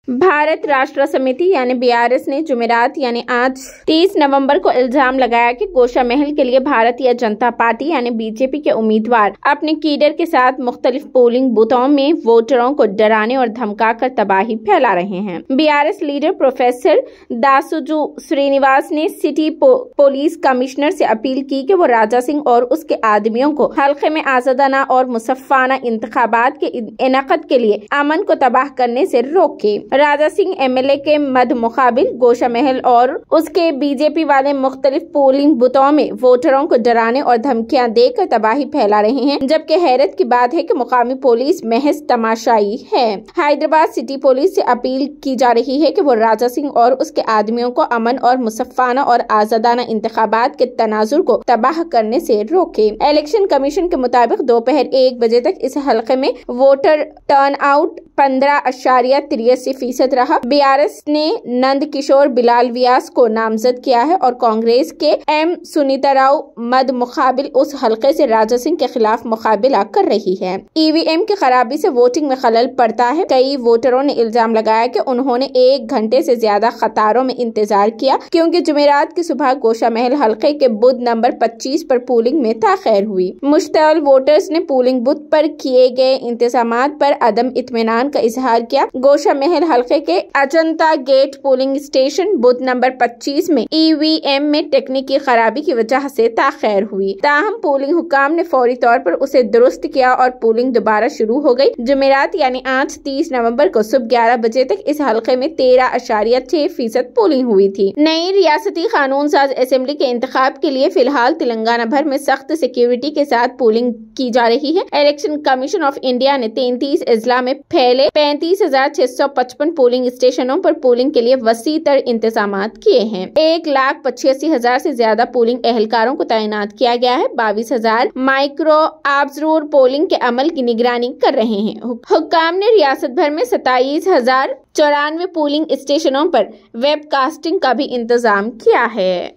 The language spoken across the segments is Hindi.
भारत राष्ट्र समिति यानी बीआरएस ने जुमेरात यानी आज 30 नवंबर को इल्जाम लगाया कि गोशामहल के लिए भारतीय जनता पार्टी यानी बीजेपी के उम्मीदवार अपने कीडर के साथ मुख्तलिफ पोलिंग बूथों में वोटरों को डराने और धमकाकर तबाही फैला रहे हैं। बीआरएस लीडर प्रोफेसर दासुजू श्रीनिवास ने सिटी पुलिस कमिश्नर से अपील की कि वो राजा सिंह और उसके आदमियों को हल्के में आजादाना और मुसफ्फाना इंतखाबात के इनक़द के लिए अमन को तबाह करने से रोके। राजा सिंह एमएलए के मद मुकाबिल गोशामहल और उसके बीजेपी वाले मुख्तलिफ पोलिंग बूथों में वोटरों को डराने और धमकियां देकर तबाही फैला रहे हैं, जबकि हैरत की बात है कि मुकामी पुलिस महज तमाशाई है। हैदराबाद सिटी पुलिस से अपील की जा रही है कि वो राजा सिंह और उसके आदमियों को अमन और मुसफ्फाना और आजादाना इंतखाबात के तनाजुर को तबाह करने से रोके। इलेक्शन कमीशन के मुताबिक दोपहर 1 बजे तक इस हल्के में वोटर टर्न आउट 15.83% रहा। बीआरएस ने नंद किशोर बिलाल व्यास को नामजद किया है और कांग्रेस के एम सुनीता राव मद मुकाबिल उस हल्के से राजा सिंह के खिलाफ मुकाबला कर रही है। ईवीएम की खराबी से वोटिंग में खलल पड़ता है। कई वोटरों ने इल्जाम लगाया कि उन्होंने 1 घंटे से ज्यादा कतारों में इंतजार किया क्योंकि जुमेरात की सुबह गोशामहल हल्के के बूथ नंबर 25 पर पोलिंग में ताखिर हुई। मुश्तअल वोटर्स ने पोलिंग बूथ पर किए गए इंतजामात पर अदम इत्मीनान का इजहार किया। गोशामहल हल्के के Ajanta gate polling station booth number 25 में ईवीएम में तकनीकी खराबी की वजह से ताखिर हुई। ताहम पोलिंग हुकाम ने फौरी तौर पर उसे दुरुस्त किया और पोलिंग दोबारा शुरू हो गई। जुमेरात यानी आज 30 नवंबर को सुबह 11 बजे तक इस हल्के में 13.6% पोलिंग हुई थी। नई रियासती कानून साज असेंबली के इंतखाब के लिए फिलहाल तेलंगाना भर में सख्त सिक्योरिटी के साथ पोलिंग की जा रही है। इलेक्शन कमीशन ऑफ इंडिया ने 33 अजला में फैले 35,655 पोलिंग स्टेशनों पर पोलिंग के लिए वसी तर इंतजाम किए हैं। 1,85,000 से ज्यादा पोलिंग एहलकारों को तैनात किया गया है। 22,000 माइक्रो ऑब्जर्वर पोलिंग के अमल की निगरानी कर रहे हैं। हुक्काम ने रियासत भर में 27,094 पोलिंग स्टेशनों पर वेबकास्टिंग का भी इंतजाम किया है।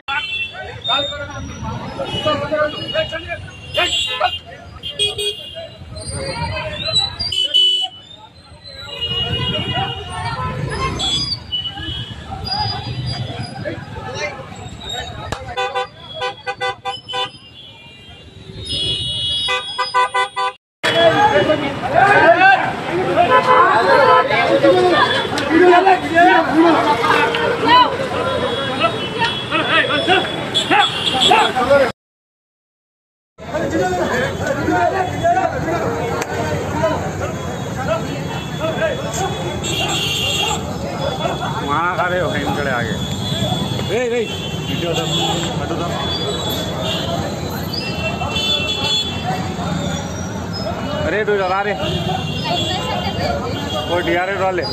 वहाँ खड़े हो इनकड़े आगे वीडियो अरे तू चला रे कोई डीआरएस वाले